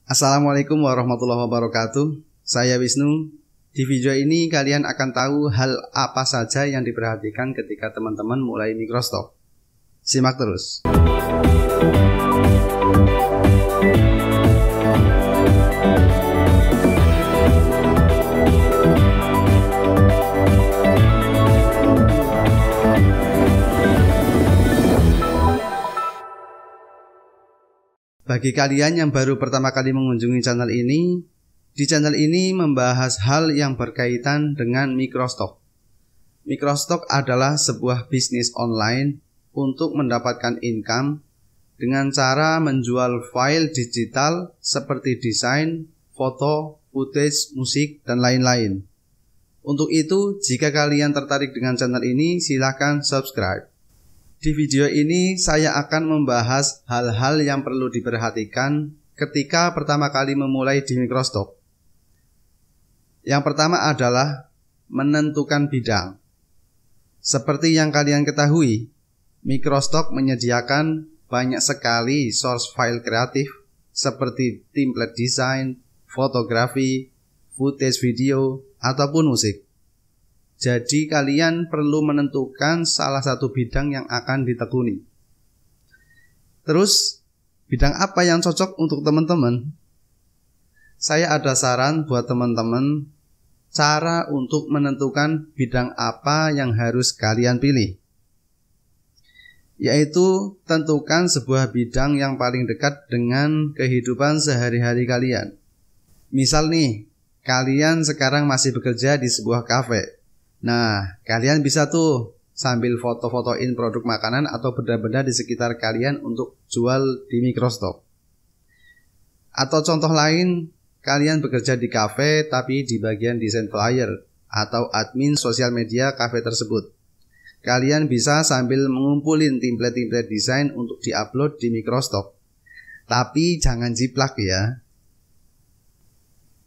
Assalamualaikum warahmatullahi wabarakatuh. Saya Wisnu. Di video ini kalian akan tahu hal apa saja yang diperhatikan ketika teman-teman mulai microstock. Simak terus. Bagi kalian yang baru pertama kali mengunjungi channel ini, di channel ini membahas hal yang berkaitan dengan microstock. Microstock adalah sebuah bisnis online untuk mendapatkan income dengan cara menjual file digital seperti desain, foto, footage, musik, dan lain-lain. Untuk itu, jika kalian tertarik dengan channel ini, silakan subscribe. Di video ini saya akan membahas hal-hal yang perlu diperhatikan ketika pertama kali memulai di microstock. Yang pertama adalah menentukan bidang. Seperti yang kalian ketahui, microstock menyediakan banyak sekali source file kreatif seperti template desain, fotografi, footage video, ataupun musik. Jadi kalian perlu menentukan salah satu bidang yang akan ditekuni. Terus, bidang apa yang cocok untuk teman-teman? Saya ada saran buat teman-teman, cara untuk menentukan bidang apa yang harus kalian pilih. Yaitu, tentukan sebuah bidang yang paling dekat dengan kehidupan sehari-hari kalian. Misal nih, kalian sekarang masih bekerja di sebuah kafe. Nah, kalian bisa tuh sambil foto-fotoin produk makanan atau benda-benda di sekitar kalian untuk jual di microstock. Atau contoh lain, kalian bekerja di kafe tapi di bagian desain flyer atau admin sosial media kafe tersebut. Kalian bisa sambil mengumpulin template-template desain untuk diupload di microstock. Tapi jangan jiplak ya.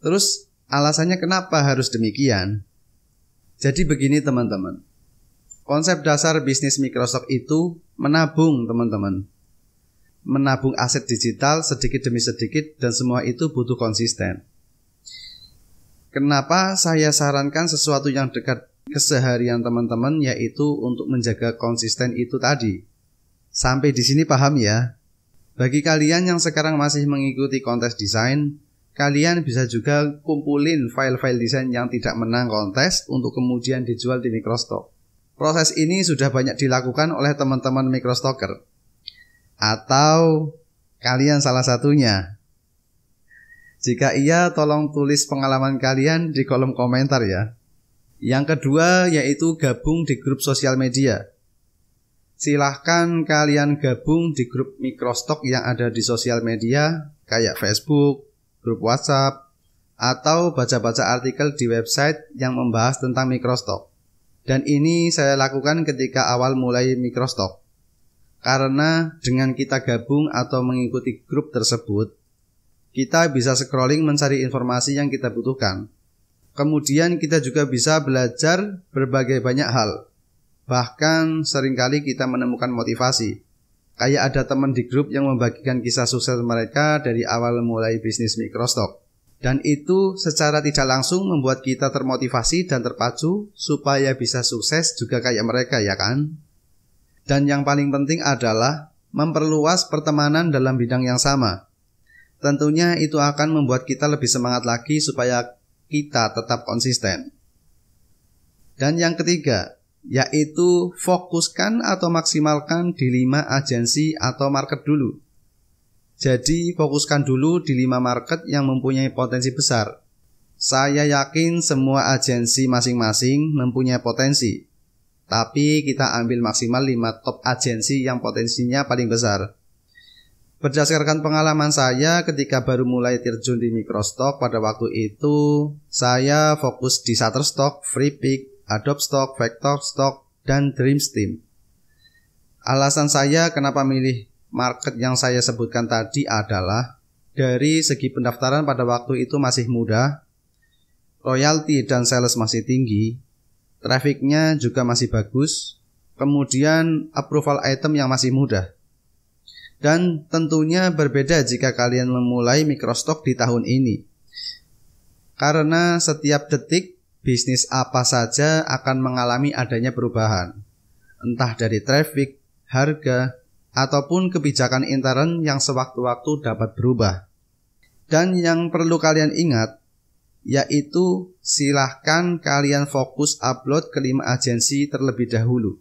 Terus, alasannya kenapa harus demikian? Jadi begini teman-teman, konsep dasar bisnis microstock itu menabung teman-teman. Menabung aset digital sedikit demi sedikit dan semua itu butuh konsisten. Kenapa saya sarankan sesuatu yang dekat keseharian teman-teman, yaitu untuk menjaga konsisten itu tadi. Sampai di sini paham ya? Bagi kalian yang sekarang masih mengikuti kontes desain, kalian bisa juga kumpulin file-file desain yang tidak menang kontes untuk kemudian dijual di microstock. Proses ini sudah banyak dilakukan oleh teman-teman microstocker. Atau kalian salah satunya? Jika iya, tolong tulis pengalaman kalian di kolom komentar ya. Yang kedua yaitu gabung di grup sosial media. Silahkan kalian gabung di grup microstock yang ada di sosial media kayak Facebook, grup WhatsApp, atau baca-baca artikel di website yang membahas tentang microstock. Dan ini saya lakukan ketika awal mulai microstock. Karena dengan kita gabung atau mengikuti grup tersebut, kita bisa scrolling mencari informasi yang kita butuhkan. Kemudian kita juga bisa belajar berbagai banyak hal. Bahkan seringkali kita menemukan motivasi. Kayak ada teman di grup yang membagikan kisah sukses mereka dari awal mulai bisnis microstock. Dan itu secara tidak langsung membuat kita termotivasi dan terpacu supaya bisa sukses juga kayak mereka ya kan? Dan yang paling penting adalah memperluas pertemanan dalam bidang yang sama. Tentunya itu akan membuat kita lebih semangat lagi supaya kita tetap konsisten. Dan yang ketiga, yaitu fokuskan atau maksimalkan di 5 agensi atau market dulu. Jadi fokuskan dulu di 5 market yang mempunyai potensi besar. Saya yakin semua agensi masing-masing mempunyai potensi, tapi kita ambil maksimal 5 top agensi yang potensinya paling besar. Berdasarkan pengalaman saya ketika baru mulai terjun di microstock pada waktu itu, saya fokus di Shutterstock, Freepik, Adobe Stock, Vector Stock, dan Dreamstream. Alasan saya kenapa milih market yang saya sebutkan tadi adalah dari segi pendaftaran pada waktu itu masih mudah, royalti dan sales masih tinggi, trafficnya juga masih bagus, kemudian approval item yang masih mudah. Dan tentunya berbeda jika kalian memulai microstock di tahun ini. Karena setiap detik bisnis apa saja akan mengalami adanya perubahan. Entah dari traffic, harga, ataupun kebijakan intern yang sewaktu-waktu dapat berubah. Dan yang perlu kalian ingat, yaitu silahkan kalian fokus upload ke 5 agensi terlebih dahulu.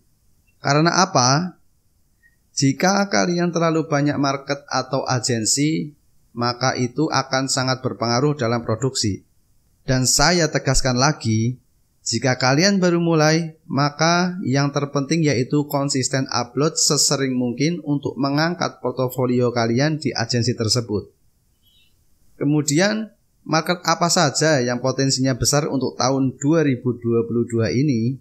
Karena apa? Jika kalian terlalu banyak market atau agensi, maka itu akan sangat berpengaruh dalam produksi. Dan saya tegaskan lagi, jika kalian baru mulai, maka yang terpenting yaitu konsisten upload sesering mungkin untuk mengangkat portofolio kalian di agensi tersebut. Kemudian, market apa saja yang potensinya besar untuk tahun 2022 ini?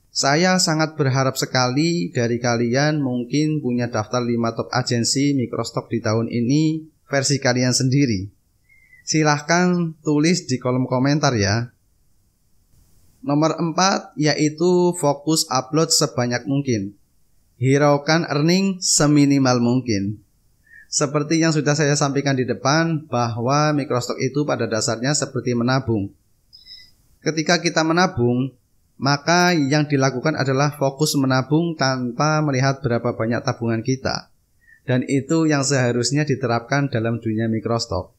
Saya sangat berharap sekali dari kalian mungkin punya daftar 5 top agensi microstock di tahun ini versi kalian sendiri. Silahkan tulis di kolom komentar ya. Nomor 4 yaitu fokus upload sebanyak mungkin. Hiraukan earning seminimal mungkin. Seperti yang sudah saya sampaikan di depan bahwa microstock itu pada dasarnya seperti menabung. Ketika kita menabung, maka yang dilakukan adalah fokus menabung tanpa melihat berapa banyak tabungan kita. Dan itu yang seharusnya diterapkan dalam dunia microstock.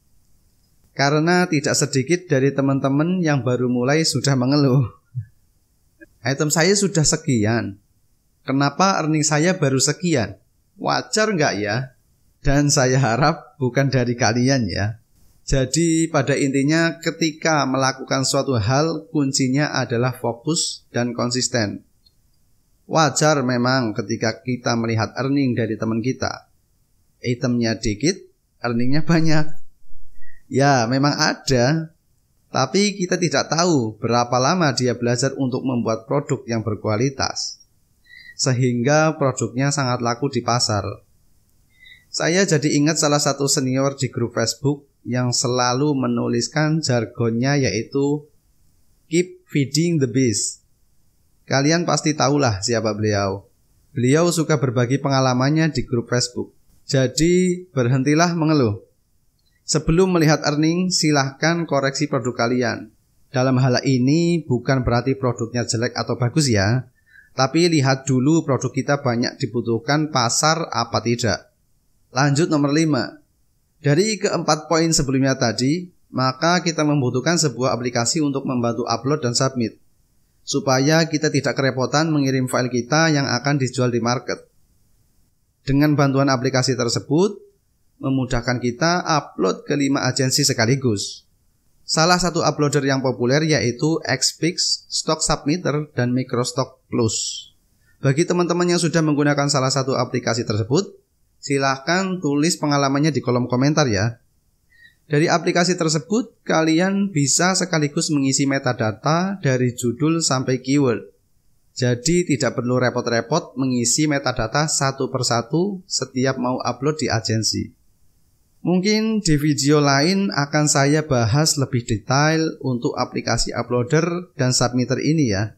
Karena tidak sedikit dari teman-teman yang baru mulai sudah mengeluh. Item saya sudah sekian. Kenapa earning saya baru sekian? Wajar nggak ya? Dan saya harap bukan dari kalian ya. Jadi pada intinya ketika melakukan suatu hal kuncinya adalah fokus dan konsisten. Wajar memang ketika kita melihat earning dari teman kita. Itemnya dikit, earningnya banyak. Ya memang ada, tapi kita tidak tahu berapa lama dia belajar untuk membuat produk yang berkualitas. Sehingga produknya sangat laku di pasar. Saya jadi ingat salah satu senior di grup Facebook yang selalu menuliskan jargonnya yaitu keep feeding the beast. Kalian pasti tahulah siapa beliau. Beliau suka berbagi pengalamannya di grup Facebook. Jadi berhentilah mengeluh. Sebelum melihat earning, silahkan koreksi produk kalian. Dalam hal ini bukan berarti produknya jelek atau bagus ya, tapi lihat dulu produk kita banyak dibutuhkan pasar apa tidak. Lanjut nomor 5. Dari keempat poin sebelumnya tadi, maka kita membutuhkan sebuah aplikasi untuk membantu upload dan submit, supaya kita tidak kerepotan mengirim file kita yang akan dijual di market. Dengan bantuan aplikasi tersebut, memudahkan kita upload ke 5 agensi sekaligus. Salah satu uploader yang populer yaitu Xpix, Stock Submitter, dan Microstock Plus. Bagi teman-teman yang sudah menggunakan salah satu aplikasi tersebut, silahkan tulis pengalamannya di kolom komentar ya. Dari aplikasi tersebut, kalian bisa sekaligus mengisi metadata dari judul sampai keyword. Jadi tidak perlu repot-repot mengisi metadata satu persatu setiap mau upload di agensi. Mungkin di video lain akan saya bahas lebih detail untuk aplikasi uploader dan submitter ini ya.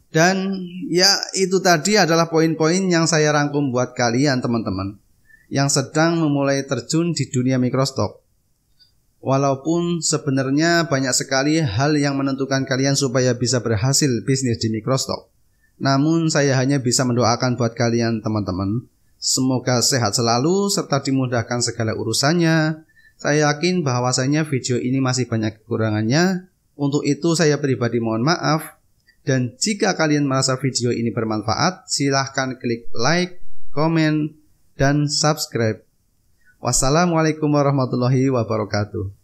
Dan ya itu tadi adalah poin-poin yang saya rangkum buat kalian teman-teman yang sedang memulai terjun di dunia microstock. Walaupun sebenarnya banyak sekali hal yang menentukan kalian supaya bisa berhasil bisnis di microstock. Namun saya hanya bisa mendoakan buat kalian teman-teman. Semoga sehat selalu serta dimudahkan segala urusannya. Saya yakin bahwasanya video ini masih banyak kekurangannya. Untuk itu saya pribadi mohon maaf. Dan jika kalian merasa video ini bermanfaat, silahkan klik like, komen, dan subscribe. Wassalamualaikum warahmatullahi wabarakatuh.